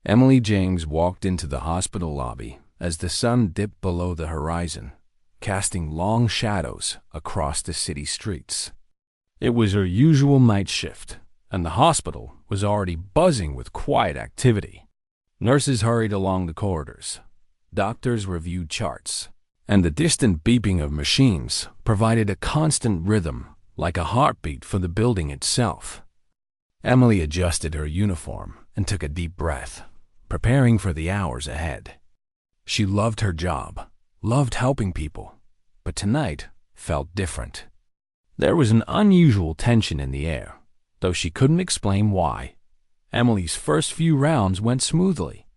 Emily James walked into the hospital lobby as the sun dipped below the horizon, casting long shadows across the city streets. It was her usual night shift, and the hospital was already buzzing with quiet activity. Nurses hurried along the corridors. Doctors reviewed charts, and the distant beeping of machines provided a constant rhythm, like a heartbeat for the building itself. Emily adjusted her uniform and took a deep breath, preparing for the hours ahead. She loved her job, loved helping people, but tonight felt different. There was an unusual tension in the air, though she couldn't explain why. Emily's first few rounds went smoothly.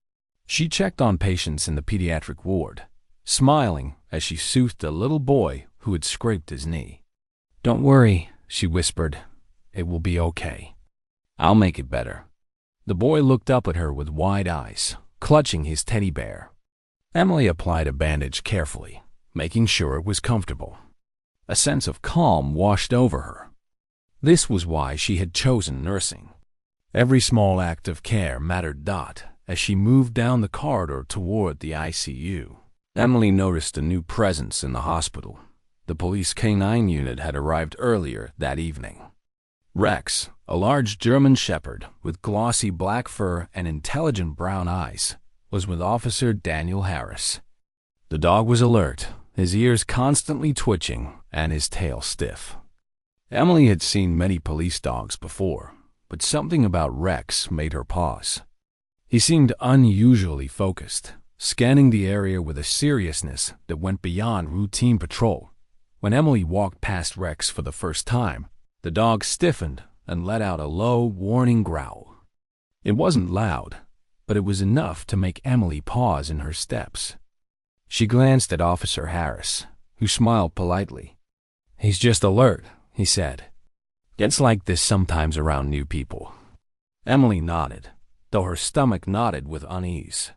She checked on patients in the pediatric ward, smiling as she soothed a little boy who had scraped his knee. "Don't worry," she whispered. "It will be okay. I'll make it better." The boy looked up at her with wide eyes, clutching his teddy bear. Emily applied a bandage carefully, making sure it was comfortable. A sense of calm washed over her. This was why she had chosen nursing. Every small act of care mattered as she moved down the corridor toward the ICU. Emily noticed a new presence in the hospital. The police canine unit had arrived earlier that evening. Rex, a large German shepherd with glossy black fur and intelligent brown eyes, was with Officer Daniel Harris. The dog was alert, his ears constantly twitching and his tail stiff. Emily had seen many police dogs before, but something about Rex made her pause. He seemed unusually focused, scanning the area with a seriousness that went beyond routine patrol. When Emily walked past Rex for the first time, the dog stiffened and let out a low, warning growl. It wasn't loud, but it was enough to make Emily pause in her steps. She glanced at Officer Harris, who smiled politely. "He's just alert," he said. "Gets like this sometimes around new people." Emily nodded, though her stomach knotted with unease.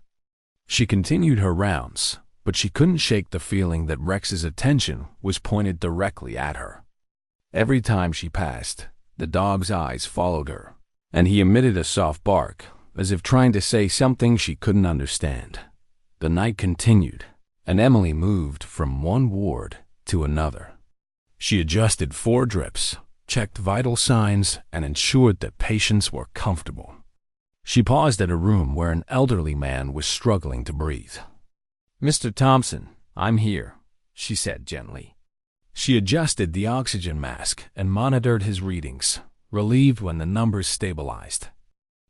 She continued her rounds, but she couldn't shake the feeling that Rex's attention was pointed directly at her. Every time she passed, the dog's eyes followed her, and he emitted a soft bark, as if trying to say something she couldn't understand. The night continued, and Emily moved from one ward to another. She adjusted 4 drips, checked vital signs, and ensured that patients were comfortable. She paused at a room where an elderly man was struggling to breathe. "Mr. Thompson, I'm here," she said gently. She adjusted the oxygen mask and monitored his readings, relieved when the numbers stabilized.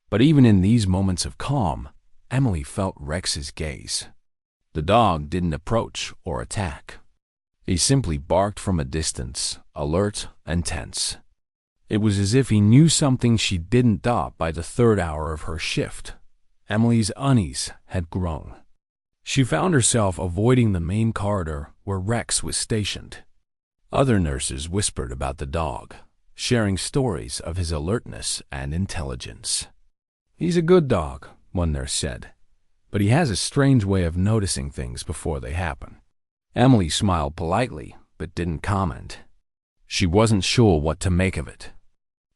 But even in these moments of calm, Emily felt Rex's gaze. The dog didn't approach or attack. He simply barked from a distance, alert and tense. It was as if he knew something she didn't by the 3rd hour of her shift. Emily's unease had grown. She found herself avoiding the main corridor where Rex was stationed. Other nurses whispered about the dog, sharing stories of his alertness and intelligence. "He's a good dog," one nurse said, "but he has a strange way of noticing things before they happen." Emily smiled politely, but didn't comment. She wasn't sure what to make of it.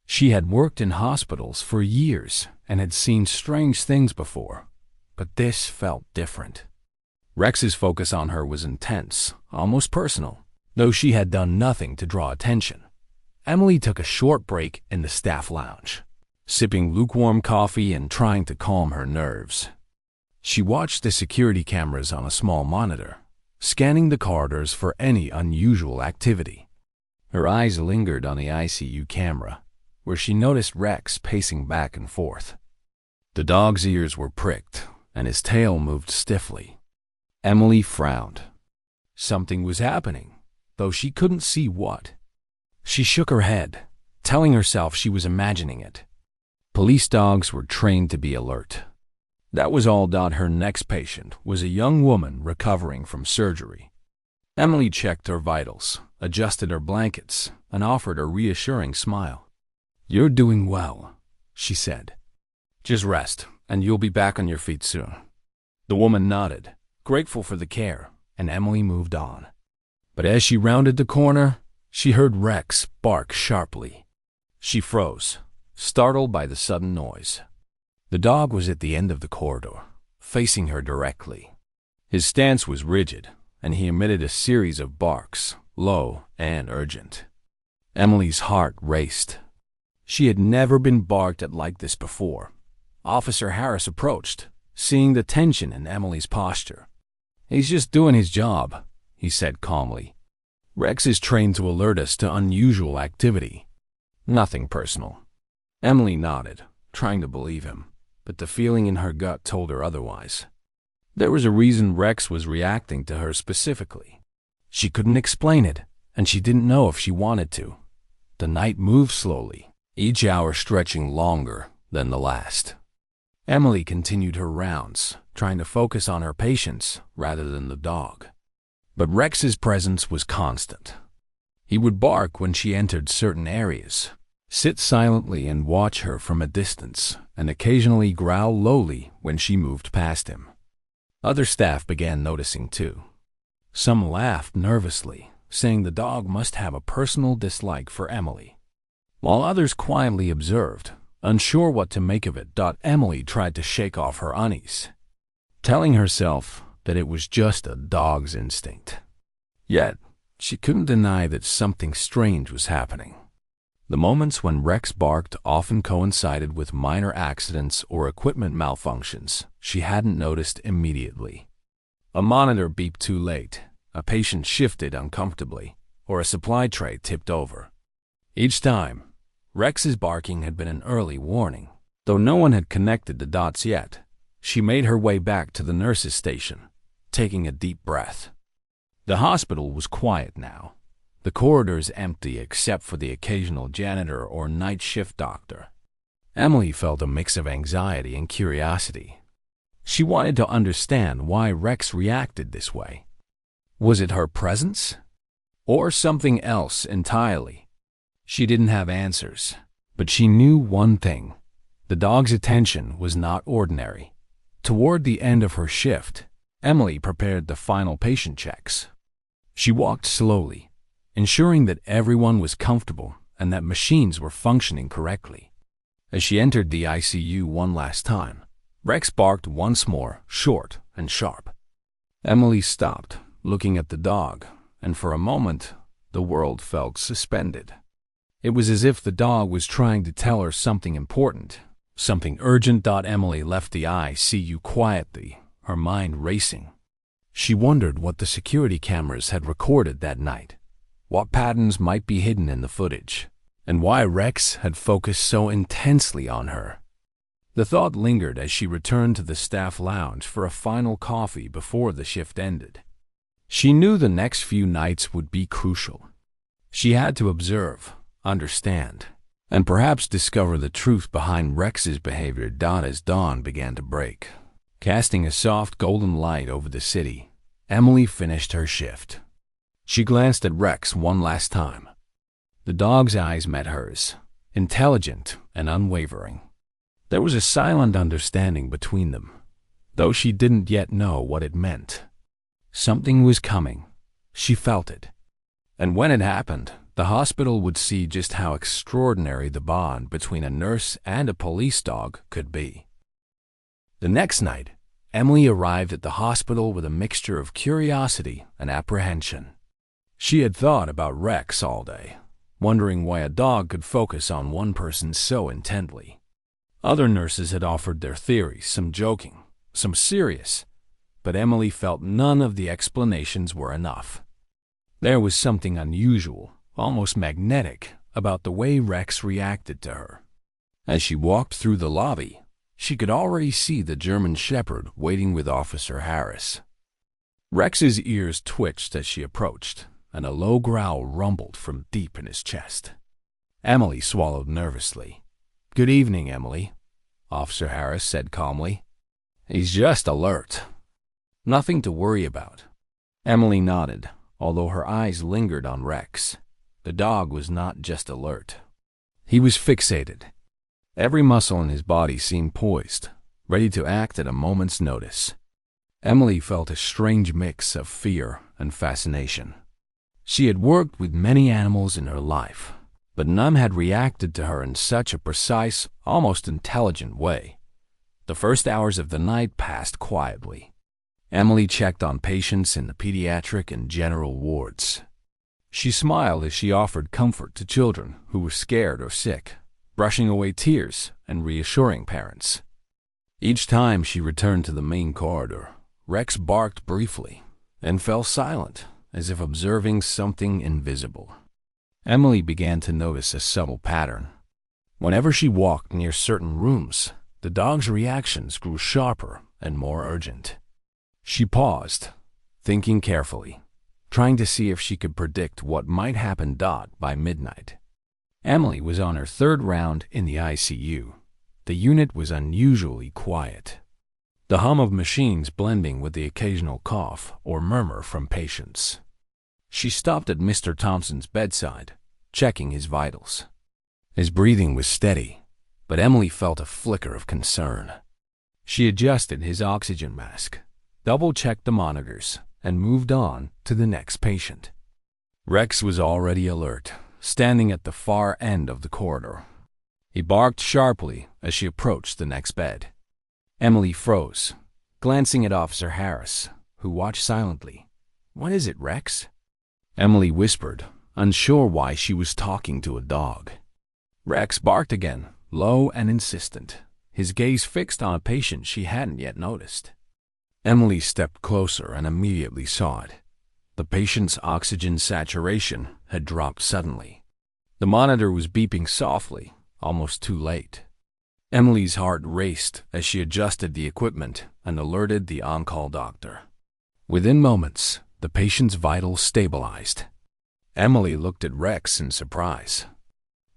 She had worked in hospitals for years and had seen strange things before, but this felt different. Rex's focus on her was intense, almost personal, though she had done nothing to draw attention. Emily took a short break in the staff lounge, sipping lukewarm coffee and trying to calm her nerves. She watched the security cameras on a small monitor, scanning the corridors for any unusual activity. Her eyes lingered on the ICU camera, where she noticed Rex pacing back and forth. The dog's ears were pricked, and his tail moved stiffly. Emily frowned. Something was happening, though she couldn't see what. She shook her head, telling herself she was imagining it. Police dogs were trained to be alert. That was all. Her next patient was a young woman recovering from surgery. Emily checked her vitals, adjusted her blankets, and offered a reassuring smile. "You're doing well," she said. "Just rest, and you'll be back on your feet soon." The woman nodded, grateful for the care, and Emily moved on. But as she rounded the corner, she heard Rex bark sharply. She froze, startled by the sudden noise. The dog was at the end of the corridor, facing her directly. His stance was rigid, and he emitted a series of barks, low and urgent. Emily's heart raced. She had never been barked at like this before. Officer Harris approached, seeing the tension in Emily's posture. "He's just doing his job," he said calmly. "Rex is trained to alert us to unusual activity. Nothing personal." Emily nodded, trying to believe him, but the feeling in her gut told her otherwise. There was a reason Rex was reacting to her specifically. She couldn't explain it, and she didn't know if she wanted to. The night moved slowly, each hour stretching longer than the last. Emily continued her rounds, trying to focus on her patients rather than the dog. But Rex's presence was constant. He would bark when she entered certain areas, sit silently and watch her from a distance, and occasionally growl lowly when she moved past him. Other staff began noticing too. Some laughed nervously, saying the dog must have a personal dislike for Emily, while others quietly observed, unsure what to make of it. Emily tried to shake off her unease, telling herself that it was just a dog's instinct. Yet, she couldn't deny that something strange was happening. The moments when Rex barked often coincided with minor accidents or equipment malfunctions she hadn't noticed immediately. A monitor beeped too late, a patient shifted uncomfortably, or a supply tray tipped over. Each time, Rex's barking had been an early warning. Though no one had connected the dots yet, she made her way back to the nurse's station, taking a deep breath. The hospital was quiet now. The corridors empty except for the occasional janitor or night shift doctor. Emily felt a mix of anxiety and curiosity. She wanted to understand why Rex reacted this way. Was it her presence? Or something else entirely? She didn't have answers, but she knew one thing. The dog's attention was not ordinary. Toward the end of her shift, Emily prepared the final patient checks. She walked slowly, ensuring that everyone was comfortable and that machines were functioning correctly. As she entered the ICU one last time, Rex barked once more, short and sharp. Emily stopped, looking at the dog, and for a moment, the world felt suspended. It was as if the dog was trying to tell her something important, something urgent. Emily left the ICU quietly, her mind racing. She wondered what the security cameras had recorded that night, what patterns might be hidden in the footage, and why Rex had focused so intensely on her. The thought lingered as she returned to the staff lounge for a final coffee before the shift ended. She knew the next few nights would be crucial. She had to observe, understand, and perhaps discover the truth behind Rex's behavior. As dawn began to break, casting a soft golden light over the city, Emily finished her shift. She glanced at Rex one last time. The dog's eyes met hers, intelligent and unwavering. There was a silent understanding between them, though she didn't yet know what it meant. Something was coming. She felt it. And when it happened, the hospital would see just how extraordinary the bond between a nurse and a police dog could be. The next night, Emily arrived at the hospital with a mixture of curiosity and apprehension. She had thought about Rex all day, wondering why a dog could focus on one person so intently. Other nurses had offered their theories, some joking, some serious, but Emily felt none of the explanations were enough. There was something unusual, almost magnetic, about the way Rex reacted to her. As she walked through the lobby, she could already see the German Shepherd waiting with Officer Harris. Rex's ears twitched as she approached, and a low growl rumbled from deep in his chest. Emily swallowed nervously. "Good evening, Emily," Officer Harris said calmly. "He's just alert. Nothing to worry about." Emily nodded, although her eyes lingered on Rex. The dog was not just alert. He was fixated. Every muscle in his body seemed poised, ready to act at a moment's notice. Emily felt a strange mix of fear and fascination. She had worked with many animals in her life, but none had reacted to her in such a precise, almost intelligent way. The first hours of the night passed quietly. Emily checked on patients in the pediatric and general wards. She smiled as she offered comfort to children who were scared or sick, brushing away tears and reassuring parents. Each time she returned to the main corridor, Rex barked briefly and fell silent, as if observing something invisible. Emily began to notice a subtle pattern. Whenever she walked near certain rooms, the dog's reactions grew sharper and more urgent. She paused, thinking carefully, trying to see if she could predict what might happen. By midnight, Emily was on her third round in the ICU. The unit was unusually quiet, the hum of machines blending with the occasional cough or murmur from patients. She stopped at Mr. Thompson's bedside, checking his vitals. His breathing was steady, but Emily felt a flicker of concern. She adjusted his oxygen mask, double-checked the monitors, and moved on to the next patient. Rex was already alert, standing at the far end of the corridor. He barked sharply as she approached the next bed. Emily froze, glancing at Officer Harris, who watched silently. "What is it, Rex?" Emily whispered, unsure why she was talking to a dog. Rex barked again, low and insistent, his gaze fixed on a patient she hadn't yet noticed. Emily stepped closer and immediately saw it. The patient's oxygen saturation had dropped suddenly. The monitor was beeping softly, almost too late. Emily's heart raced as she adjusted the equipment and alerted the on-call doctor. Within moments, the patient's vitals stabilized. Emily looked at Rex in surprise.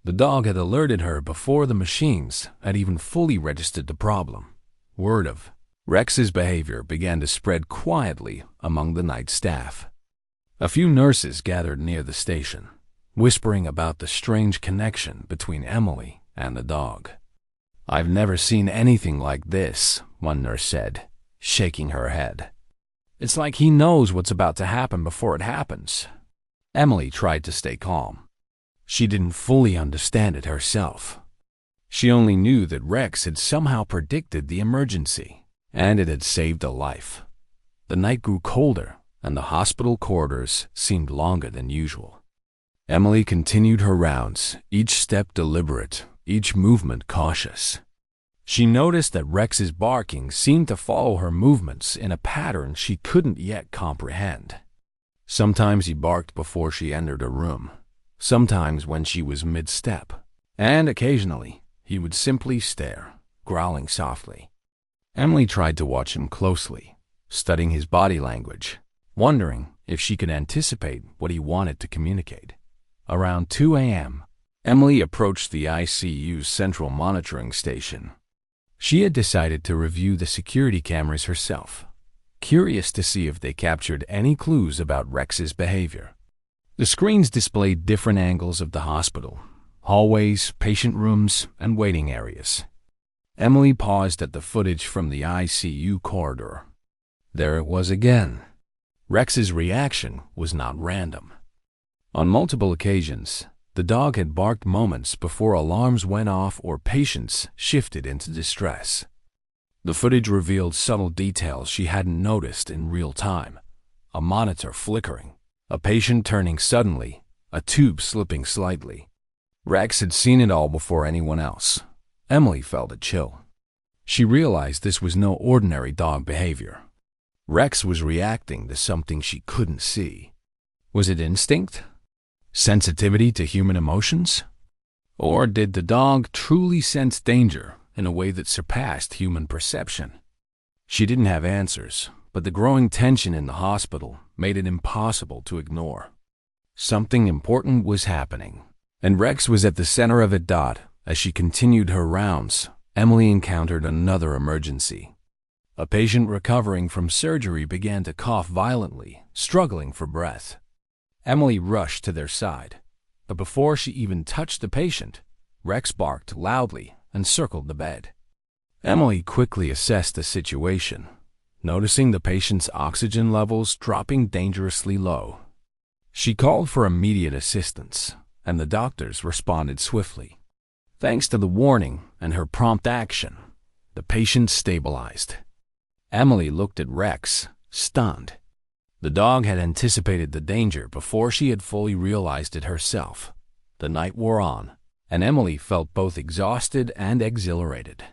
The dog had alerted her before the machines had even fully registered the problem. Word of Rex's behavior began to spread quietly among the night staff. A few nurses gathered near the station, whispering about the strange connection between Emily and the dog. "I've never seen anything like this," one nurse said, shaking her head. "It's like he knows what's about to happen before it happens." Emily tried to stay calm. She didn't fully understand it herself. She only knew that Rex had somehow predicted the emergency, and it had saved a life. The night grew colder, and the hospital corridors seemed longer than usual. Emily continued her rounds, each step deliberate, each movement cautious. She noticed that Rex's barking seemed to follow her movements in a pattern she couldn't yet comprehend. Sometimes he barked before she entered a room, sometimes when she was mid-step, and occasionally he would simply stare, growling softly. Emily tried to watch him closely, studying his body language, wondering if she could anticipate what he wanted to communicate. Around 2 a.m., Emily approached the ICU's central monitoring station. She had decided to review the security cameras herself, curious to see if they captured any clues about Rex's behavior. The screens displayed different angles of the hospital, hallways, patient rooms, and waiting areas. Emily paused at the footage from the ICU corridor. There it was again. Rex's reaction was not random. On multiple occasions, the dog had barked moments before alarms went off or patients shifted into distress. The footage revealed subtle details she hadn't noticed in real time. A monitor flickering, a patient turning suddenly, a tube slipping slightly. Rex had seen it all before anyone else. Emily felt a chill. She realized this was no ordinary dog behavior. Rex was reacting to something she couldn't see. Was it instinct? Sensitivity to human emotions? Or did the dog truly sense danger in a way that surpassed human perception? She didn't have answers, but the growing tension in the hospital made it impossible to ignore. Something important was happening, and Rex was at the center of it. As she continued her rounds, Emily encountered another emergency. A patient recovering from surgery began to cough violently, struggling for breath. Emily rushed to their side, but before she even touched the patient, Rex barked loudly and circled the bed. Emily quickly assessed the situation, noticing the patient's oxygen levels dropping dangerously low. She called for immediate assistance, and the doctors responded swiftly. Thanks to the warning and her prompt action, The patient stabilized. Emily looked at Rex, stunned. The dog had anticipated the danger before she had fully realized it herself. The night wore on, and Emily felt both exhausted and exhilarated.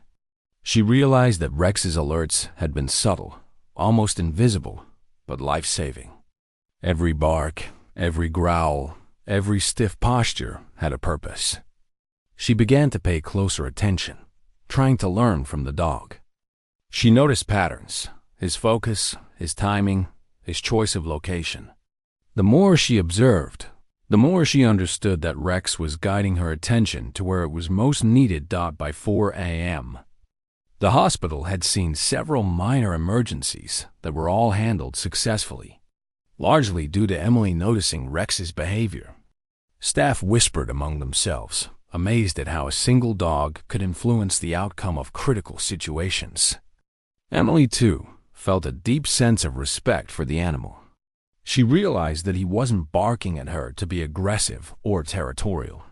She realized that Rex's alerts had been subtle, almost invisible, but life-saving. Every bark, every growl, every stiff posture had a purpose. She began to pay closer attention, trying to learn from the dog. She noticed patterns, his focus, his timing, his choice of location. The more she observed, the more she understood that Rex was guiding her attention to where it was most needed. By 4 a.m. The hospital had seen several minor emergencies that were all handled successfully, largely due to Emily noticing Rex's behavior. Staff whispered among themselves, amazed at how a single dog could influence the outcome of critical situations. Emily, too, felt a deep sense of respect for the animal. She realized that he wasn't barking at her to be aggressive or territorial.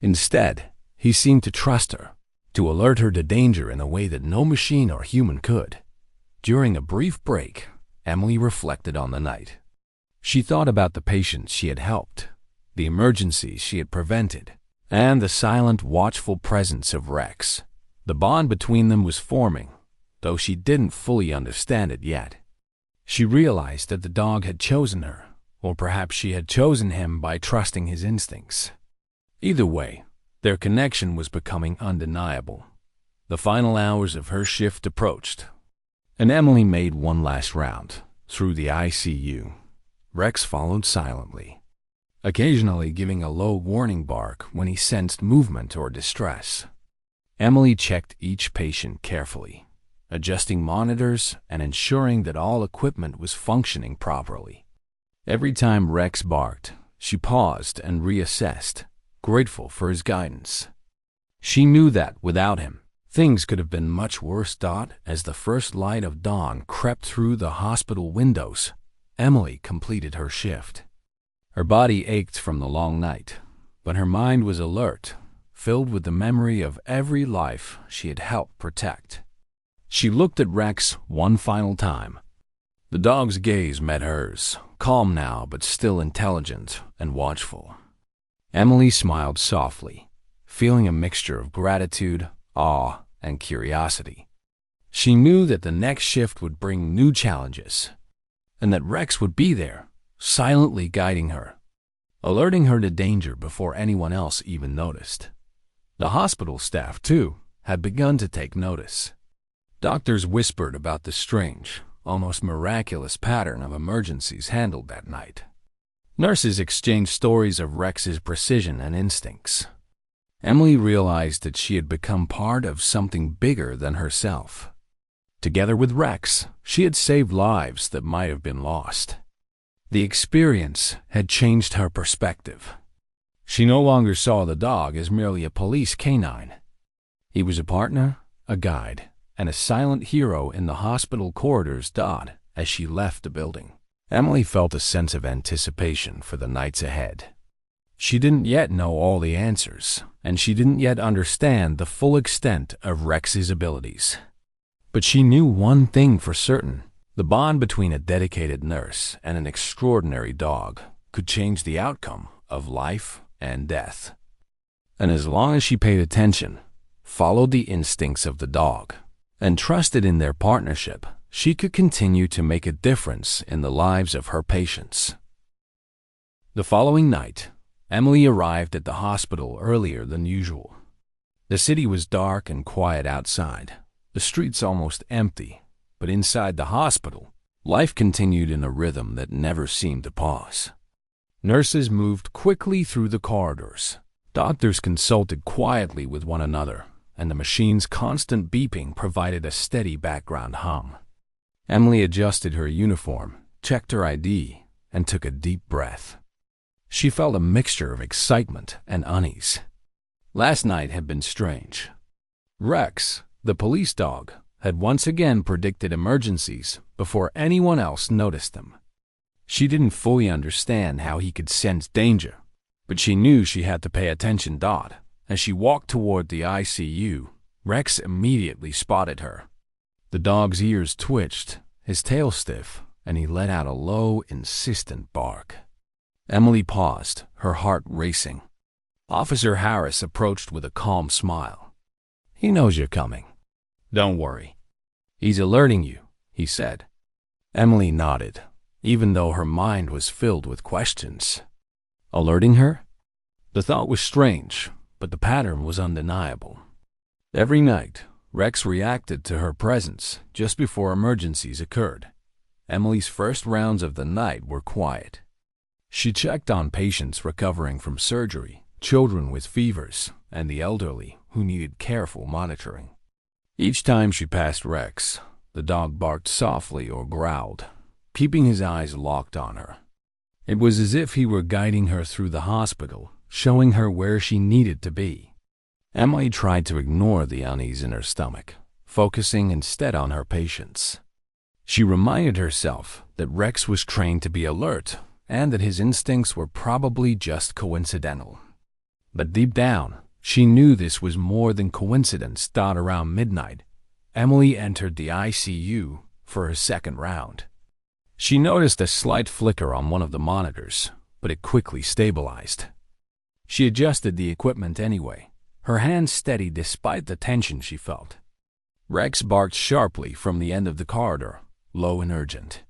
Instead, he seemed to trust her, to alert her to danger in a way that no machine or human could. During a brief break, Emily reflected on the night. She thought about the patients she had helped, the emergencies she had prevented, and the silent, watchful presence of Rex. The bond between them was forming, though she didn't fully understand it yet. She realized that the dog had chosen her, or perhaps she had chosen him by trusting his instincts. Either way, their connection was becoming undeniable. The final hours of her shift approached, and Emily made one last round through the ICU. Rex followed silently, occasionally giving a low warning bark when he sensed movement or distress. Emily checked each patient carefully, adjusting monitors and ensuring that all equipment was functioning properly. Every time Rex barked, she paused and reassessed, grateful for his guidance. She knew that, without him, things could have been much worse. As the first light of dawn crept through the hospital windows, Emily completed her shift. Her body ached from the long night, but her mind was alert, filled with the memory of every life she had helped protect. She looked at Rex one final time. The dog's gaze met hers, calm now but still intelligent and watchful. Emily smiled softly, feeling a mixture of gratitude, awe, and curiosity. She knew that the next shift would bring new challenges, and that Rex would be there, silently guiding her, alerting her to danger before anyone else even noticed. The hospital staff, too, had begun to take notice. Doctors whispered about the strange, almost miraculous pattern of emergencies handled that night. Nurses exchanged stories of Rex's precision and instincts. Emily realized that she had become part of something bigger than herself. Together with Rex, she had saved lives that might have been lost. The experience had changed her perspective. She no longer saw the dog as merely a police canine. He was a partner, a guide, and a silent hero in the hospital corridors. As she left the building, Emily felt a sense of anticipation for the nights ahead. She didn't yet know all the answers, and she didn't yet understand the full extent of Rex's abilities. But she knew one thing for certain: the bond between a dedicated nurse and an extraordinary dog could change the outcome of life and death. And as long as she paid attention, followed the instincts of the dog, and trusted in their partnership, she could continue to make a difference in the lives of her patients. The following night, Emily arrived at the hospital earlier than usual. The city was dark and quiet outside, the streets almost empty, but inside the hospital, life continued in a rhythm that never seemed to pause. Nurses moved quickly through the corridors. Doctors consulted quietly with one another, and the machine's constant beeping provided a steady background hum. Emily adjusted her uniform, checked her ID, and took a deep breath. She felt a mixture of excitement and unease. Last night had been strange. Rex, the police dog, had once again predicted emergencies before anyone else noticed them. She didn't fully understand how he could sense danger, but she knew she had to pay attention. As she walked toward the ICU, Rex immediately spotted her. The dog's ears twitched, his tail stiff, and he let out a low, insistent bark. Emily paused, her heart racing. Officer Harris approached with a calm smile. "He knows you're coming. Don't worry. He's alerting you," he said. Emily nodded, even though her mind was filled with questions. Alerting her? The thought was strange, but the pattern was undeniable. Every night, Rex reacted to her presence just before emergencies occurred. Emily's first rounds of the night were quiet. She checked on patients recovering from surgery, children with fevers, and the elderly who needed careful monitoring. Each time she passed Rex, the dog barked softly or growled, keeping his eyes locked on her. It was as if he were guiding her through the hospital, showing her where she needed to be. Emily tried to ignore the unease in her stomach, focusing instead on her patients. She reminded herself that Rex was trained to be alert and that his instincts were probably just coincidental. But deep down, she knew this was more than coincidence. Around midnight, Emily entered the ICU for her second round. She noticed a slight flicker on one of the monitors, but it quickly stabilized. She adjusted the equipment anyway, her hands steady despite the tension she felt. Rex barked sharply from the end of the corridor, low and urgent.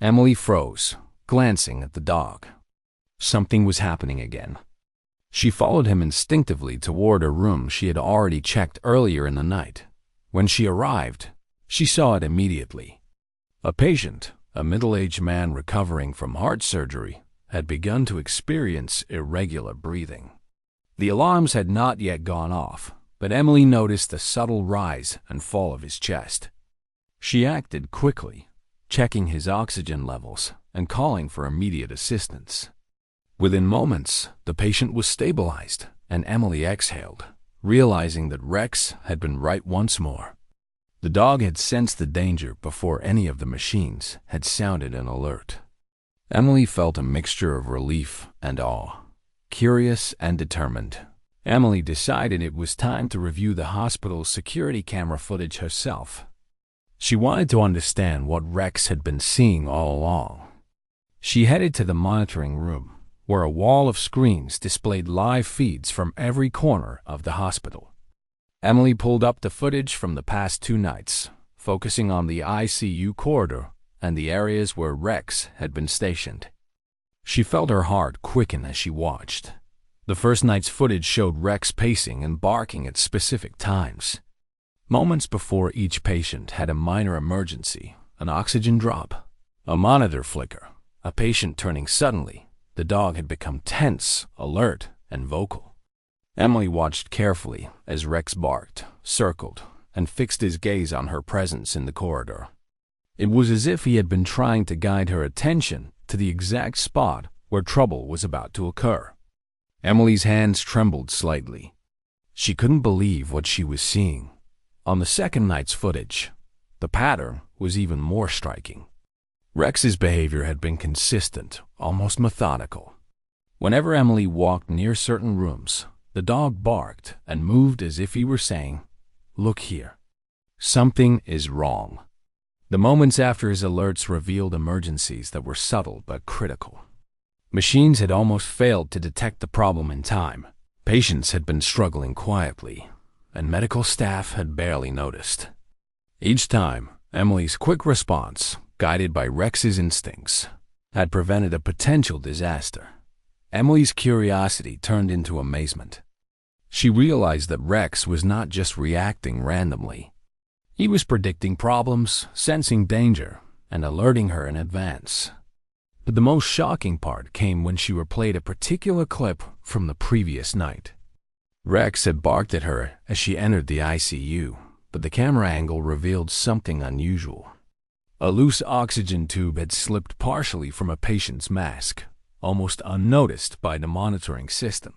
Emily froze, glancing at the dog. Something was happening again. She followed him instinctively toward a room she had already checked earlier in the night. When she arrived, she saw it immediately. A patient, a middle-aged man recovering from heart surgery, had begun to experience irregular breathing. The alarms had not yet gone off, but Emily noticed the subtle rise and fall of his chest. She acted quickly, checking his oxygen levels and calling for immediate assistance. Within moments, the patient was stabilized, and Emily exhaled, realizing that Rex had been right once more. The dog had sensed the danger before any of the machines had sounded an alert. Emily felt a mixture of relief and awe. Curious and determined, Emily decided it was time to review the hospital's security camera footage herself. She wanted to understand what Rex had been seeing all along. She headed to the monitoring room, where a wall of screens displayed live feeds from every corner of the hospital. Emily pulled up the footage from the past 2 nights, focusing on the ICU corridor and the areas where Rex had been stationed. She felt her heart quicken as she watched. The first night's footage showed Rex pacing and barking at specific times. Moments before each patient had a minor emergency, an oxygen drop, a monitor flicker, a patient turning suddenly, the dog had become tense, alert, and vocal. Emily watched carefully as Rex barked, circled, and fixed his gaze on her presence in the corridor. It was as if he had been trying to guide her attention to the exact spot where trouble was about to occur. Emily's hands trembled slightly. She couldn't believe what she was seeing. On the second night's footage, the pattern was even more striking. Rex's behavior had been consistent, almost methodical. Whenever Emily walked near certain rooms, the dog barked and moved as if he were saying, "Look here. Something is wrong." The moments after his alerts revealed emergencies that were subtle but critical. Machines had almost failed to detect the problem in time. Patients had been struggling quietly, and medical staff had barely noticed. Each time, Emily's quick response, guided by Rex's instincts, had prevented a potential disaster. Emily's curiosity turned into amazement. She realized that Rex was not just reacting randomly. He was predicting problems, sensing danger, and alerting her in advance. But the most shocking part came when she replayed a particular clip from the previous night. Rex had barked at her as she entered the ICU, but the camera angle revealed something unusual. A loose oxygen tube had slipped partially from a patient's mask, almost unnoticed by the monitoring system.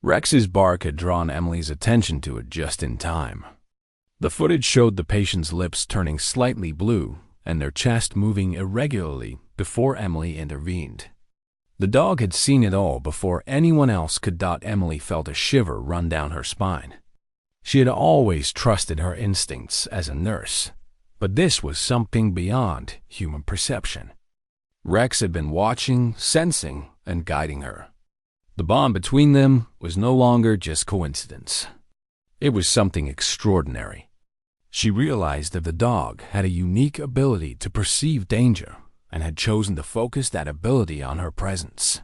Rex's bark had drawn Emily's attention to it just in time. The footage showed the patient's lips turning slightly blue and their chest moving irregularly before Emily intervened. The dog had seen it all before anyone else could. Emily felt a shiver run down her spine. She had always trusted her instincts as a nurse, but this was something beyond human perception. Rex had been watching, sensing, and guiding her. The bond between them was no longer just coincidence. It was something extraordinary. She realized that the dog had a unique ability to perceive danger and had chosen to focus that ability on her presence.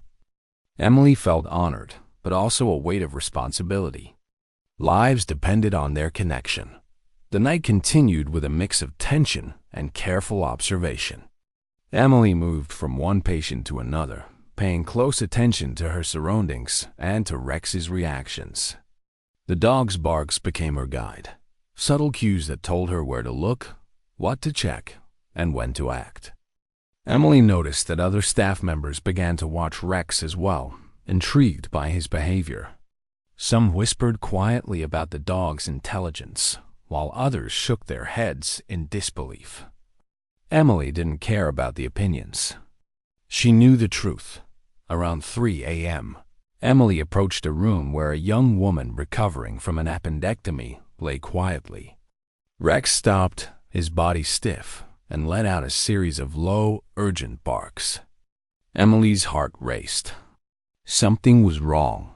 Emily felt honored, but also a weight of responsibility. Lives depended on their connection. The night continued with a mix of tension and careful observation. Emily moved from one patient to another, paying close attention to her surroundings and to Rex's reactions. The dog's barks became her guide, subtle cues that told her where to look, what to check, and when to act. Emily noticed that other staff members began to watch Rex as well, intrigued by his behavior. Some whispered quietly about the dog's intelligence, while others shook their heads in disbelief. Emily didn't care about the opinions. She knew the truth. Around 3 a.m., Emily approached a room where a young woman recovering from an appendectomy lay quietly. Rex stopped, his body stiff, and let out a series of low, urgent barks. Emily's heart raced. Something was wrong.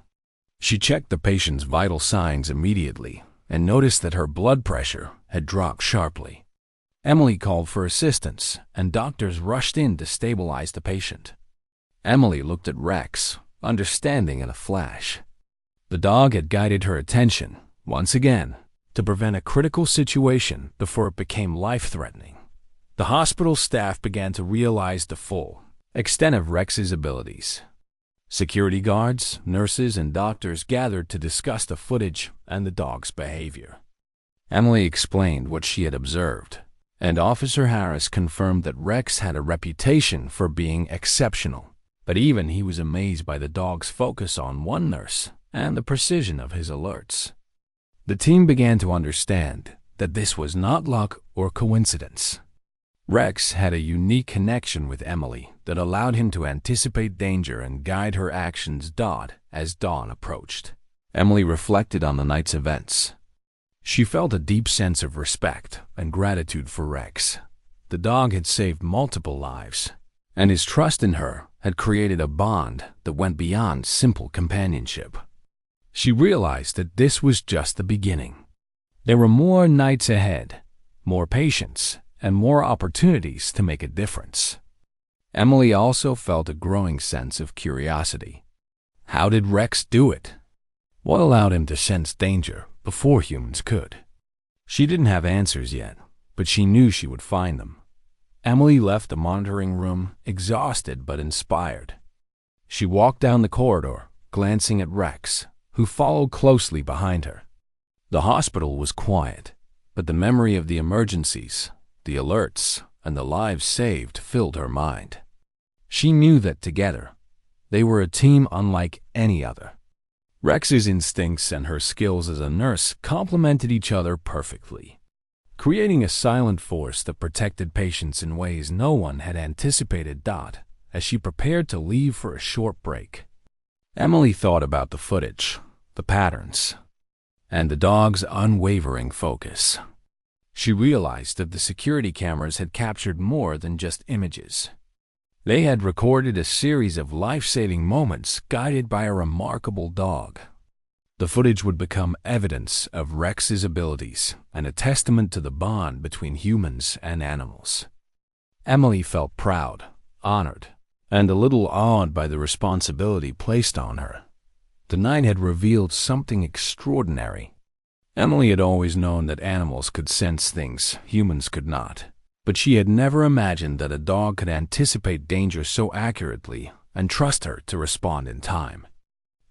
She checked the patient's vital signs immediately and noticed that her blood pressure had dropped sharply. Emily called for assistance, and doctors rushed in to stabilize the patient. Emily looked at Rex, understanding in a flash. The dog had guided her attention, once again, to prevent a critical situation before it became life-threatening. The hospital staff began to realize the full extent of Rex's abilities. Security guards, nurses, and doctors gathered to discuss the footage and the dog's behavior. Emily explained what she had observed, and Officer Harris confirmed that Rex had a reputation for being exceptional, but even he was amazed by the dog's focus on one nurse and the precision of his alerts. The team began to understand that this was not luck or coincidence. Rex had a unique connection with Emily that allowed him to anticipate danger and guide her actions as dawn approached. Emily reflected on the night's events. She felt a deep sense of respect and gratitude for Rex. The dog had saved multiple lives, and his trust in her had created a bond that went beyond simple companionship. She realized that this was just the beginning. There were more nights ahead, more patience, and more opportunities to make a difference. Emily also felt a growing sense of curiosity. How did Rex do it? What allowed him to sense danger before humans could? She didn't have answers yet, but she knew she would find them. Emily left the monitoring room exhausted but inspired. She walked down the corridor, glancing at Rex, who followed closely behind her. The hospital was quiet, but the memory of the emergencies, the alerts, and the lives saved filled her mind. She knew that together, they were a team unlike any other. Rex's instincts and her skills as a nurse complemented each other perfectly, creating a silent force that protected patients in ways no one had anticipated. As she prepared to leave for a short break, Emily thought about the footage, the patterns, and the dog's unwavering focus. She realized that the security cameras had captured more than just images. They had recorded a series of life-saving moments guided by a remarkable dog. The footage would become evidence of Rex's abilities and a testament to the bond between humans and animals. Emily felt proud, honored, and a little awed by the responsibility placed on her. The night had revealed something extraordinary. Emily had always known that animals could sense things humans could not, but she had never imagined that a dog could anticipate danger so accurately and trust her to respond in time.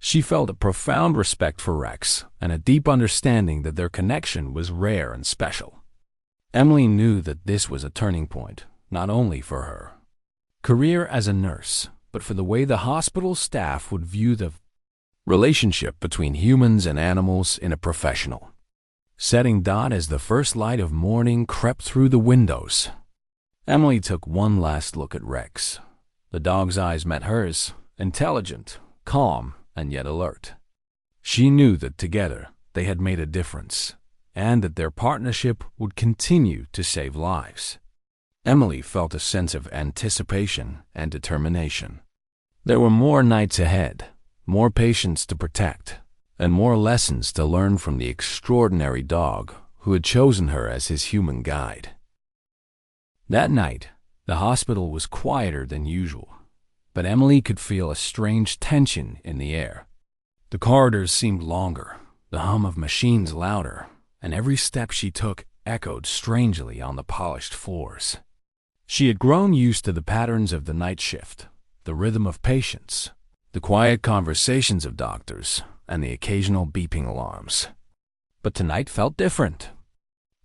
She felt a profound respect for Rex and a deep understanding that their connection was rare and special. Emily knew that this was a turning point, not only for her career as a nurse, but for the way the hospital staff would view the relationship between humans and animals in a professional setting. As the first light of morning crept through the windows, Emily took one last look at Rex. The dog's eyes met hers, intelligent, calm, and yet alert. She knew that together they had made a difference, and that their partnership would continue to save lives. Emily felt a sense of anticipation and determination. There were more nights ahead, more patients to protect, and more lessons to learn from the extraordinary dog who had chosen her as his human guide. That night, the hospital was quieter than usual, but Emily could feel a strange tension in the air. The corridors seemed longer, the hum of machines louder, and every step she took echoed strangely on the polished floors. She had grown used to the patterns of the night shift, the rhythm of patients, the quiet conversations of doctors, and the occasional beeping alarms. But tonight felt different.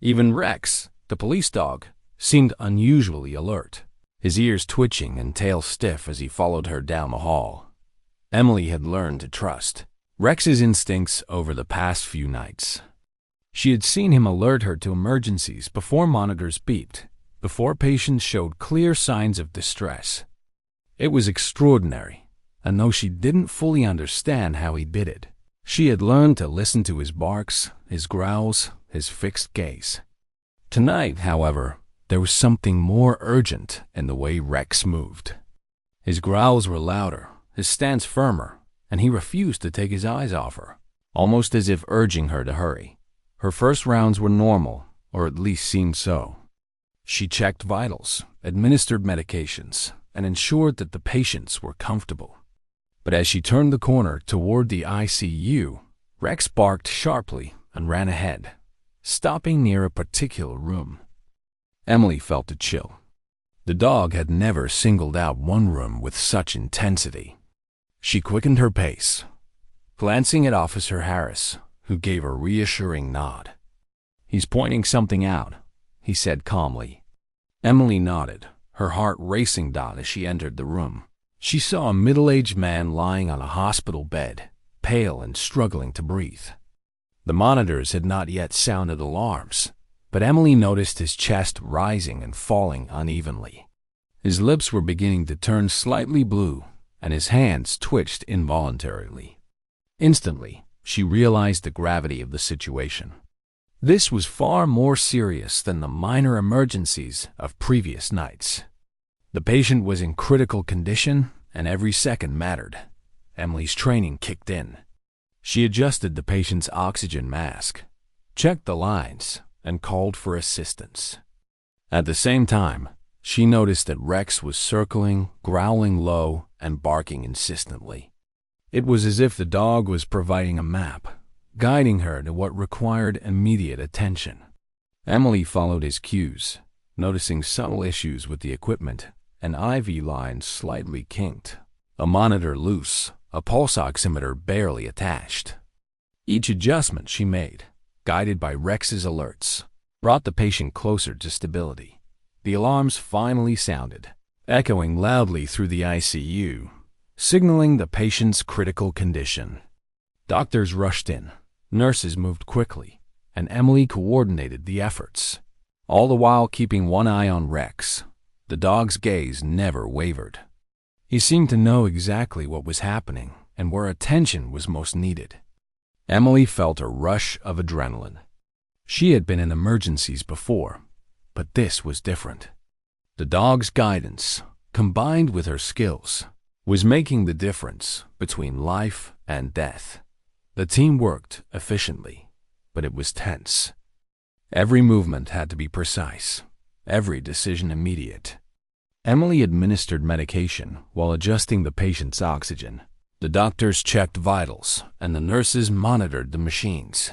Even Rex, the police dog, seemed unusually alert, his ears twitching and tail stiff as he followed her down the hall. Emily had learned to trust Rex's instincts over the past few nights. She had seen him alert her to emergencies before monitors beeped, before patients showed clear signs of distress. It was extraordinary, and though she didn't fully understand how he did it, she had learned to listen to his barks, his growls, his fixed gaze. Tonight, however, there was something more urgent in the way Rex moved. His growls were louder, his stance firmer, and he refused to take his eyes off her, almost as if urging her to hurry. Her first rounds were normal, or at least seemed so. She checked vitals, administered medications, and ensured that the patients were comfortable. But as she turned the corner toward the ICU, Rex barked sharply and ran ahead, stopping near a particular room. Emily felt a chill. The dog had never singled out one room with such intensity. She quickened her pace, glancing at Officer Harris, who gave a reassuring nod. "He's pointing something out," he said calmly. Emily nodded, her heart racing as she entered the room. She saw a middle-aged man lying on a hospital bed, pale and struggling to breathe. The monitors had not yet sounded alarms, but Emily noticed his chest rising and falling unevenly. His lips were beginning to turn slightly blue, and his hands twitched involuntarily. Instantly, she realized the gravity of the situation. This was far more serious than the minor emergencies of previous nights. The patient was in critical condition, and every second mattered. Emily's training kicked in. She adjusted the patient's oxygen mask, checked the lines, and called for assistance. At the same time, she noticed that Rex was circling, growling low, and barking insistently. It was as if the dog was providing a map, guiding her to what required immediate attention. Emily followed his cues, noticing subtle issues with the equipment, an IV line slightly kinked, a monitor loose, a pulse oximeter barely attached. Each adjustment she made, guided by Rex's alerts, brought the patient closer to stability. The alarms finally sounded, echoing loudly through the ICU, signaling the patient's critical condition. Doctors rushed in, nurses moved quickly, and Emily coordinated the efforts, all the while keeping one eye on Rex. The dog's gaze never wavered. He seemed to know exactly what was happening and where attention was most needed. Emily felt a rush of adrenaline. She had been in emergencies before, but this was different. The dog's guidance, combined with her skills, was making the difference between life and death. The team worked efficiently, but it was tense. Every movement had to be precise, every decision immediate. Emily administered medication while adjusting the patient's oxygen. The doctors checked vitals, and the nurses monitored the machines.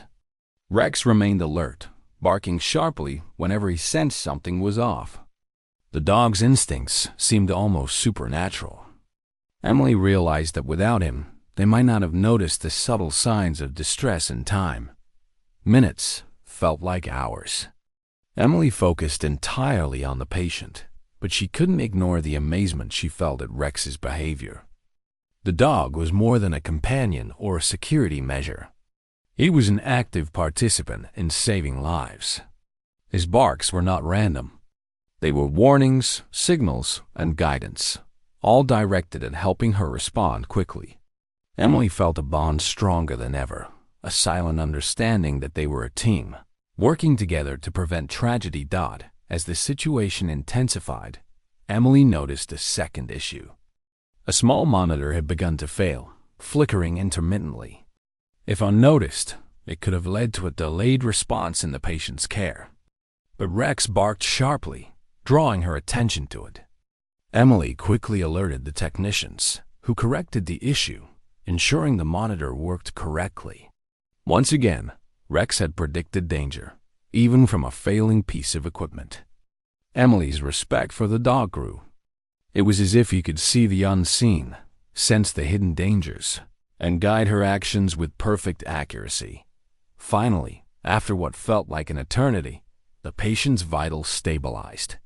Rex remained alert, barking sharply whenever he sensed something was off. The dog's instincts seemed almost supernatural. Emily realized that without him, they might not have noticed the subtle signs of distress in time. Minutes felt like hours. Emily focused entirely on the patient, but she couldn't ignore the amazement she felt at Rex's behavior. The dog was more than a companion or a security measure. He was an active participant in saving lives. His barks were not random. They were warnings, signals, and guidance, all directed at helping her respond quickly. Emily felt a bond stronger than ever, a silent understanding that they were a team, working together to prevent tragedy. As the situation intensified, Emily noticed a second issue. A small monitor had begun to fail, flickering intermittently. If unnoticed, it could have led to a delayed response in the patient's care. But Rex barked sharply, drawing her attention to it. Emily quickly alerted the technicians, who corrected the issue, ensuring the monitor worked correctly. Once again, Rex had predicted danger, even from a failing piece of equipment. Emily's respect for the dog grew. It was as if he could see the unseen, sense the hidden dangers, and guide her actions with perfect accuracy. Finally, after what felt like an eternity, the patient's vitals stabilized.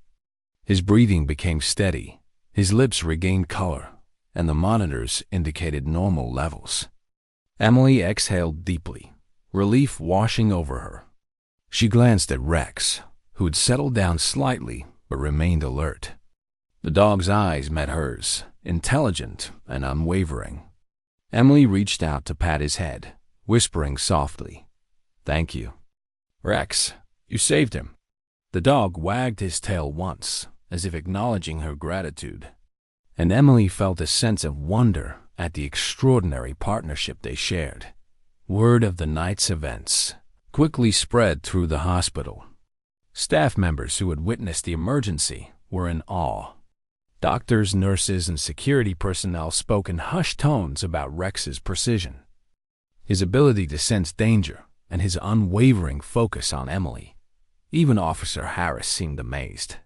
His breathing became steady, his lips regained color, and the monitors indicated normal levels. Emily exhaled deeply, relief washing over her. She glanced at Rex, who had settled down slightly but remained alert. The dog's eyes met hers, intelligent and unwavering. Emily reached out to pat his head, whispering softly, "Thank you. Rex, you saved him." The dog wagged his tail once, as if acknowledging her gratitude, and Emily felt a sense of wonder at the extraordinary partnership they shared. Word of the night's events quickly spread through the hospital. Staff members who had witnessed the emergency were in awe. Doctors, nurses, and security personnel spoke in hushed tones about Rex's precision, his ability to sense danger, and his unwavering focus on Emily. Even Officer Harris seemed amazed.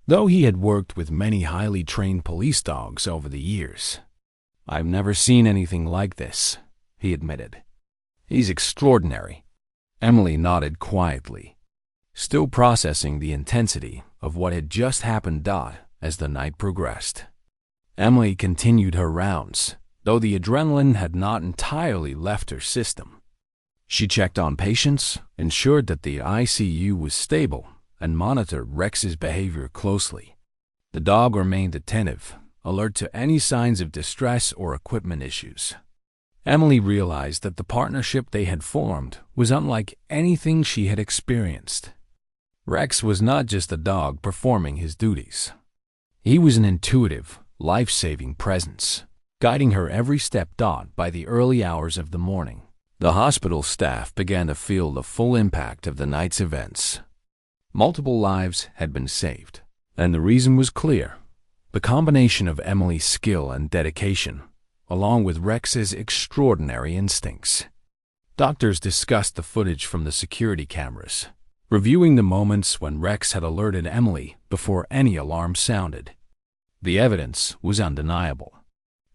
Though he had worked with many highly trained police dogs over the years, "I've never seen anything like this," he admitted. "He's extraordinary." Emily nodded quietly, still processing the intensity of what had just happened. As the night progressed, Emily continued her rounds, though the adrenaline had not entirely left her system. She checked on patients, ensured that the ICU was stable, and monitored Rex's behavior closely. The dog remained attentive, alert to any signs of distress or equipment issues. Emily realized that the partnership they had formed was unlike anything she had experienced. Rex was not just a dog performing his duties. He was an intuitive, life-saving presence, guiding her every step. By the early hours of the morning, the hospital staff began to feel the full impact of the night's events. Multiple lives had been saved, and the reason was clear: the combination of Emily's skill and dedication, along with Rex's extraordinary instincts. Doctors discussed the footage from the security cameras, reviewing the moments when Rex had alerted Emily before any alarm sounded. The evidence was undeniable.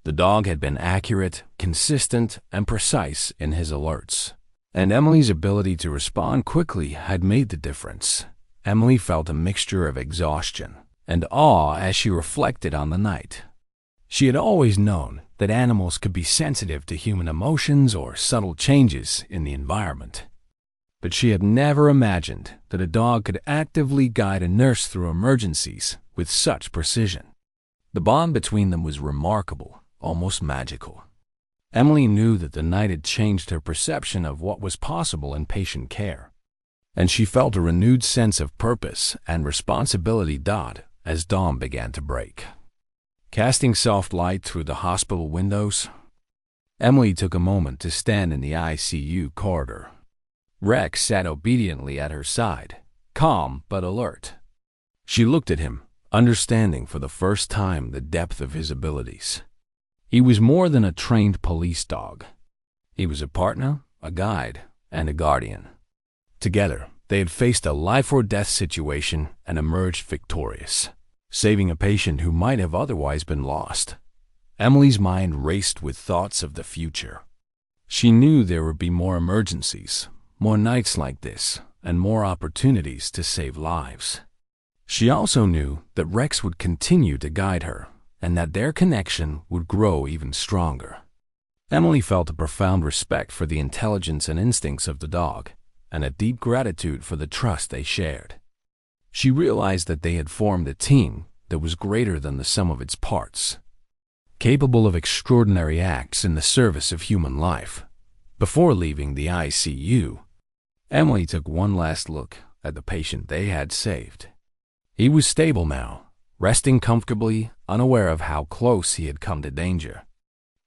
The dog had been accurate, consistent, and precise in his alerts, and Emily's ability to respond quickly had made the difference. Emily felt a mixture of exhaustion and awe as she reflected on the night. She had always known that animals could be sensitive to human emotions or subtle changes in the environment, but she had never imagined that a dog could actively guide a nurse through emergencies with such precision. The bond between them was remarkable, almost magical. Emily knew that the night had changed her perception of what was possible in patient care, and she felt a renewed sense of purpose and responsibility. As dawn began to break, casting soft light through the hospital windows, Emily took a moment to stand in the ICU corridor. Rex sat obediently at her side, calm but alert. She looked at him, understanding for the first time the depth of his abilities. He was more than a trained police dog. He was a partner, a guide, and a guardian. Together, they had faced a life-or-death situation and emerged victorious, saving a patient who might have otherwise been lost. Emily's mind raced with thoughts of the future. She knew there would be more emergencies, more nights like this, and more opportunities to save lives. She also knew that Rex would continue to guide her, and that their connection would grow even stronger. Emily felt a profound respect for the intelligence and instincts of the dog, and a deep gratitude for the trust they shared. She realized that they had formed a team that was greater than the sum of its parts, capable of extraordinary acts in the service of human life. Before leaving the ICU, Emily took one last look at the patient they had saved. He was stable now, resting comfortably, unaware of how close he had come to danger.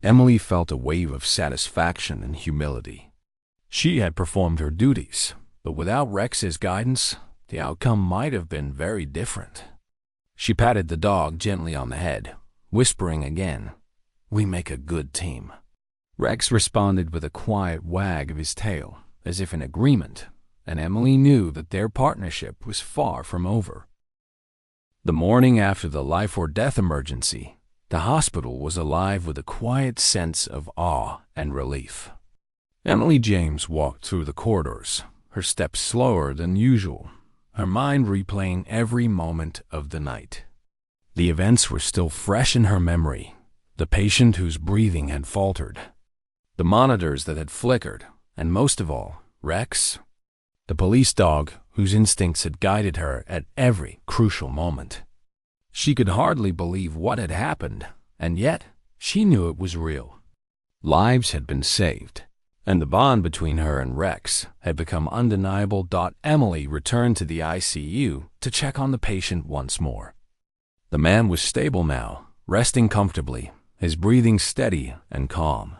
Emily felt a wave of satisfaction and humility. She had performed her duties, but without Rex's guidance, the outcome might have been very different. She patted the dog gently on the head, whispering again, "We make a good team." Rex responded with a quiet wag of his tail, as if in agreement, and Emily knew that their partnership was far from over. The morning after the life-or-death emergency, the hospital was alive with a quiet sense of awe and relief. Emily James walked through the corridors, her steps slower than usual, her mind replaying every moment of the night. The events were still fresh in her memory, the patient whose breathing had faltered, the monitors that had flickered, and most of all, Rex, the police dog whose instincts had guided her at every crucial moment. She could hardly believe what had happened, and yet she knew it was real. Lives had been saved, and the bond between her and Rex had become undeniable. Emily returned to the ICU to check on the patient once more. The man was stable now, resting comfortably, his breathing steady and calm.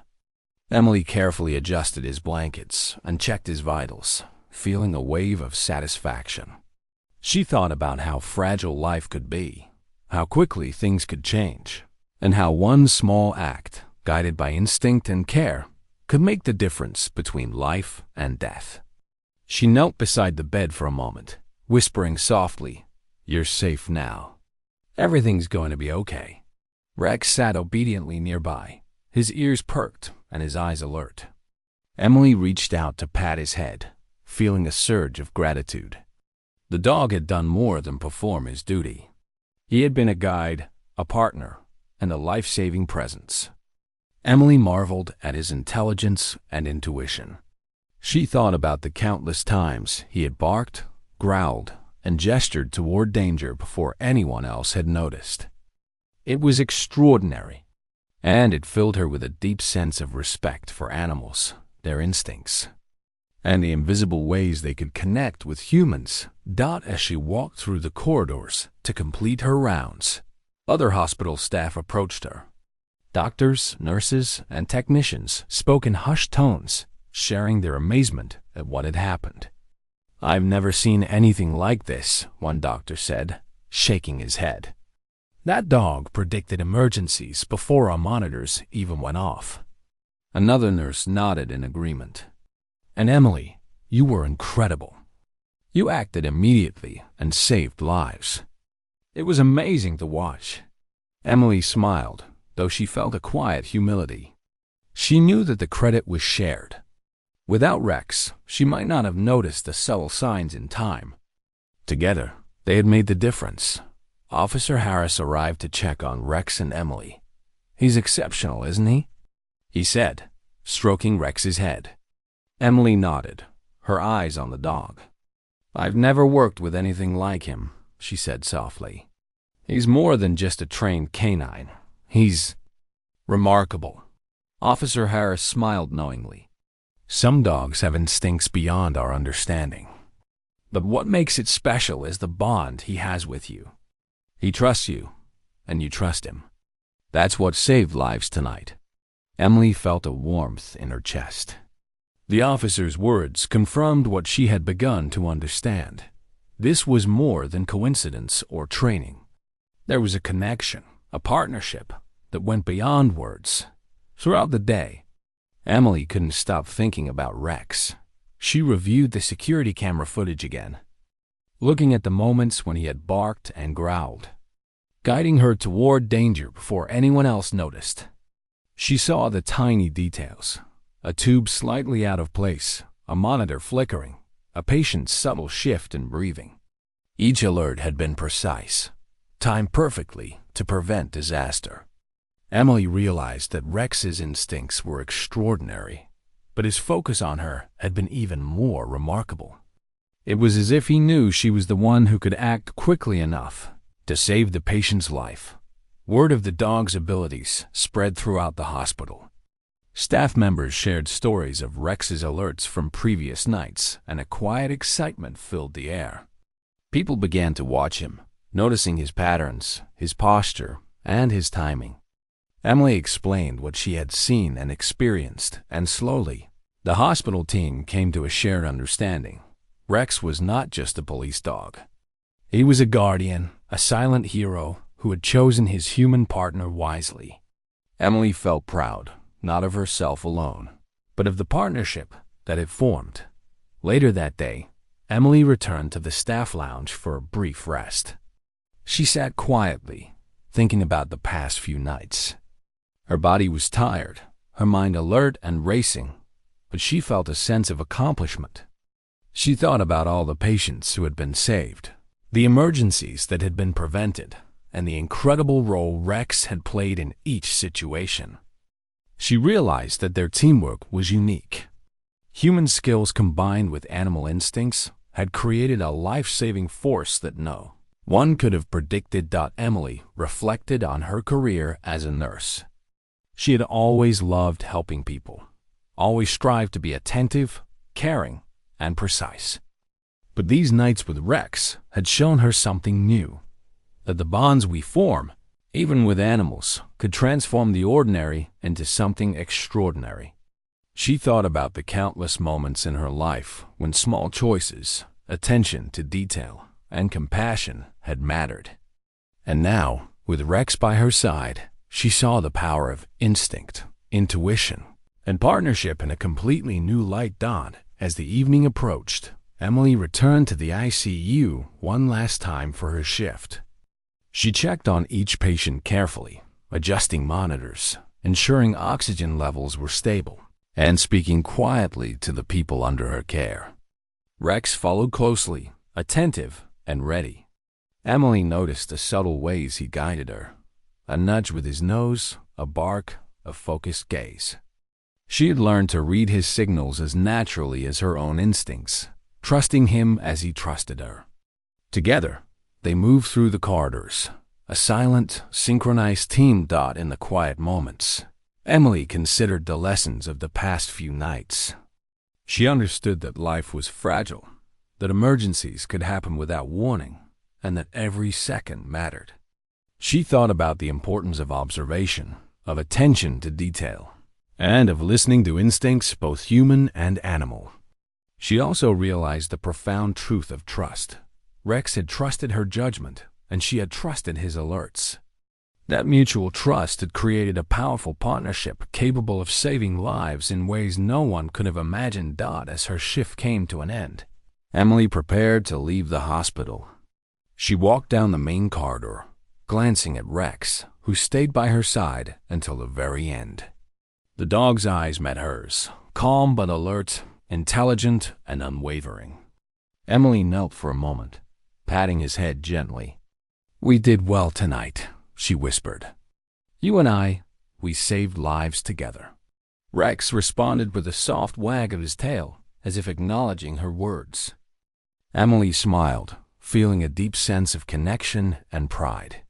Emily carefully adjusted his blankets and checked his vitals, feeling a wave of satisfaction. She thought about how fragile life could be, how quickly things could change, and how one small act, guided by instinct and care, could make the difference between life and death. She knelt beside the bed for a moment, whispering softly, "You're safe now. Everything's going to be okay." Rex sat obediently nearby, his ears perked and his eyes alert. Emily reached out to pat his head, feeling a surge of gratitude. The dog had done more than perform his duty. He had been a guide, a partner, and a life-saving presence. Emily marveled at his intelligence and intuition. She thought about the countless times he had barked, growled, and gestured toward danger before anyone else had noticed. It was extraordinary, and it filled her with a deep sense of respect for animals, their instincts, and the invisible ways they could connect with humans. As she walked through the corridors to complete her rounds, other hospital staff approached her. Doctors, nurses, and technicians spoke in hushed tones, sharing their amazement at what had happened. "I've never seen anything like this," one doctor said, shaking his head. "That dog predicted emergencies before our monitors even went off." Another nurse nodded in agreement. "And Emily, you were incredible. You acted immediately and saved lives. It was amazing to watch." Emily smiled, though she felt a quiet humility. She knew that the credit was shared. Without Rex, she might not have noticed the subtle signs in time. Together, they had made the difference. Officer Harris arrived to check on Rex and Emily. "He's exceptional, isn't he?" he said, stroking Rex's head. Emily nodded, her eyes on the dog. "I've never worked with anything like him," she said softly. "He's more than just a trained canine. He's remarkable." Officer Harris smiled knowingly. "Some dogs have instincts beyond our understanding. But what makes it special is the bond he has with you. He trusts you, and you trust him. That's what saved lives tonight." Emily felt a warmth in her chest. The officer's words confirmed what she had begun to understand. This was more than coincidence or training. There was a connection, a partnership that went beyond words. Throughout the day, Emily couldn't stop thinking about Rex. She reviewed the security camera footage again, looking at the moments when he had barked and growled, guiding her toward danger before anyone else noticed. She saw the tiny details: a tube slightly out of place, a monitor flickering, a patient's subtle shift in breathing. Each alert had been precise, timed perfectly to prevent disaster. Emily realized that Rex's instincts were extraordinary, but his focus on her had been even more remarkable. It was as if he knew she was the one who could act quickly enough to save the patient's life. Word of the dog's abilities spread throughout the hospital. Staff members shared stories of Rex's alerts from previous nights, and a quiet excitement filled the air. People began to watch him, noticing his patterns, his posture, and his timing. Emily explained what she had seen and experienced, and slowly, the hospital team came to a shared understanding. Rex was not just a police dog. He was a guardian, a silent hero who had chosen his human partner wisely. Emily felt proud, not of herself alone, but of the partnership that had formed. Later that day, Emily returned to the staff lounge for a brief rest. She sat quietly, thinking about the past few nights. Her body was tired, her mind alert and racing, but she felt a sense of accomplishment. She thought about all the patients who had been saved, the emergencies that had been prevented, and the incredible role Rex had played in each situation. She realized that their teamwork was unique. Human skills combined with animal instincts had created a life-saving force that no one could have predicted. Emily reflected on her career as a nurse. She had always loved helping people, always strived to be attentive, caring, and precise. But these nights with Rex had shown her something new, that the bonds we form, even with animals, could transform the ordinary into something extraordinary. She thought about the countless moments in her life when small choices, attention to detail, and compassion had mattered. And now, with Rex by her side, she saw the power of instinct, intuition, and partnership in a completely new light. As the evening approached, Emily returned to the ICU one last time for her shift. She checked on each patient carefully, adjusting monitors, ensuring oxygen levels were stable, and speaking quietly to the people under her care. Rex followed closely, attentive and ready. Emily noticed the subtle ways he guided her, a nudge with his nose, a bark, a focused gaze. She had learned to read his signals as naturally as her own instincts, trusting him as he trusted her. Together, they moved through the corridors, a silent, synchronized team. In the quiet moments, Emily considered the lessons of the past few nights. She understood that life was fragile, that emergencies could happen without warning, and that every second mattered. She thought about the importance of observation, of attention to detail, and of listening to instincts both human and animal. She also realized the profound truth of trust. Rex had trusted her judgment, and she had trusted his alerts. That mutual trust had created a powerful partnership capable of saving lives in ways no one could have imagined. As her shift came to an end, Emily prepared to leave the hospital. She walked down the main corridor, glancing at Rex, who stayed by her side until the very end. The dog's eyes met hers, calm but alert, intelligent and unwavering. Emily knelt for a moment, patting his head gently. "We did well tonight," she whispered. "You and I, we saved lives together." Rex responded with a soft wag of his tail, as if acknowledging her words. Emily smiled, feeling a deep sense of connection and pride.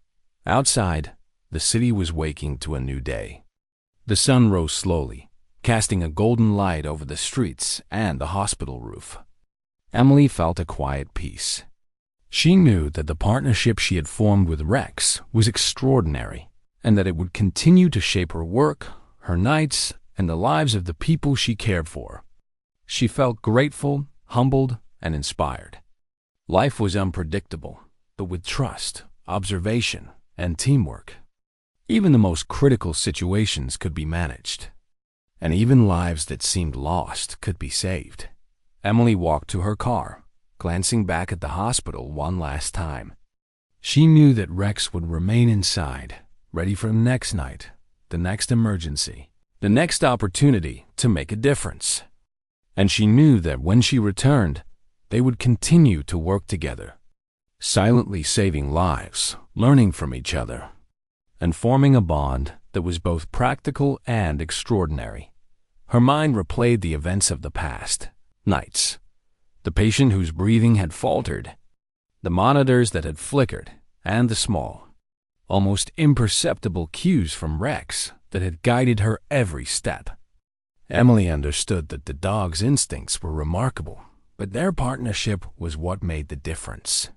Outside, the city was waking to a new day. The sun rose slowly, casting a golden light over the streets and the hospital roof. Emily felt a quiet peace. She knew that the partnership she had formed with Rex was extraordinary, and that it would continue to shape her work, her nights, and the lives of the people she cared for. She felt grateful, humbled, and inspired. Life was unpredictable, but with trust, observation, and teamwork, even the most critical situations could be managed, and even lives that seemed lost could be saved. Emily walked to her car, glancing back at the hospital one last time. She knew that Rex would remain inside, ready for the next night, the next emergency, the next opportunity to make a difference. And she knew that when she returned, they would continue to work together, silently saving lives, learning from each other, and forming a bond that was both practical and extraordinary. Her mind replayed the events of the past nights, the patient whose breathing had faltered, the monitors that had flickered, and the small, almost imperceptible cues from Rex that had guided her every step. Emily understood that the dog's instincts were remarkable, but their partnership was what made the difference.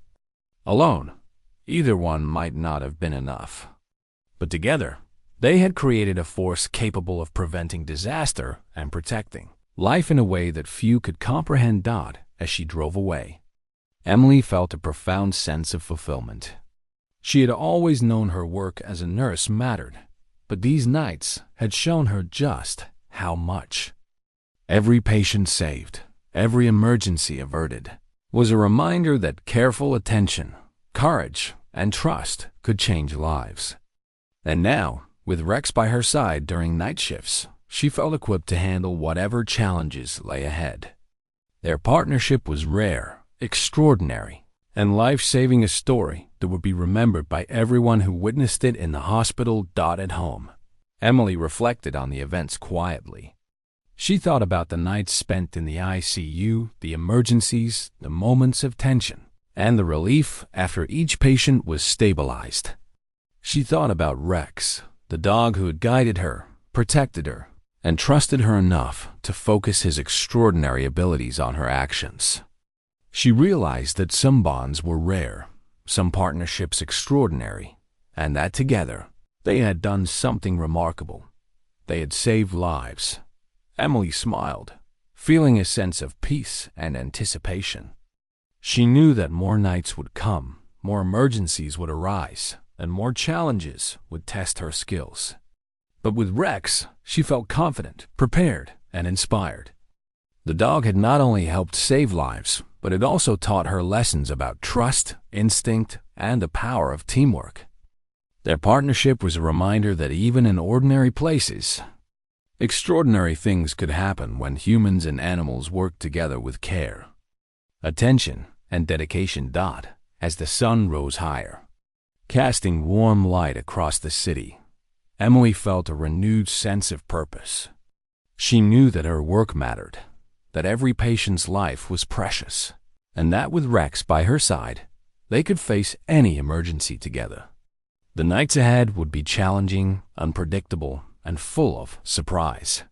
Alone, either one might not have been enough. But together, they had created a force capable of preventing disaster and protecting life in a way that few could comprehend. As she drove away, Emily felt a profound sense of fulfillment. She had always known her work as a nurse mattered, but these nights had shown her just how much. Every patient saved, every emergency averted, was a reminder that careful attention, courage, and trust could change lives. And now, with Rex by her side during night shifts, she felt equipped to handle whatever challenges lay ahead. Their partnership was rare, extraordinary, and life-saving, a story that would be remembered by everyone who witnessed it in the hospital. At home, Emily reflected on the events quietly. She thought about the nights spent in the ICU, the emergencies, the moments of tension, and the relief after each patient was stabilized. She thought about Rex, the dog who had guided her, protected her, and trusted her enough to focus his extraordinary abilities on her actions. She realized that some bonds were rare, some partnerships extraordinary, and that together they had done something remarkable. They had saved lives. Emily smiled, feeling a sense of peace and anticipation. She knew that more nights would come, more emergencies would arise, and more challenges would test her skills. But with Rex, she felt confident, prepared, and inspired. The dog had not only helped save lives, but it also taught her lessons about trust, instinct, and the power of teamwork. Their partnership was a reminder that even in ordinary places, extraordinary things could happen when humans and animals worked together with care, attention, and dedication. As the sun rose higher, casting warm light across the city, Emily felt a renewed sense of purpose. She knew that her work mattered, that every patient's life was precious, and that with Rex by her side, they could face any emergency together. The nights ahead would be challenging, unpredictable, and full of surprise.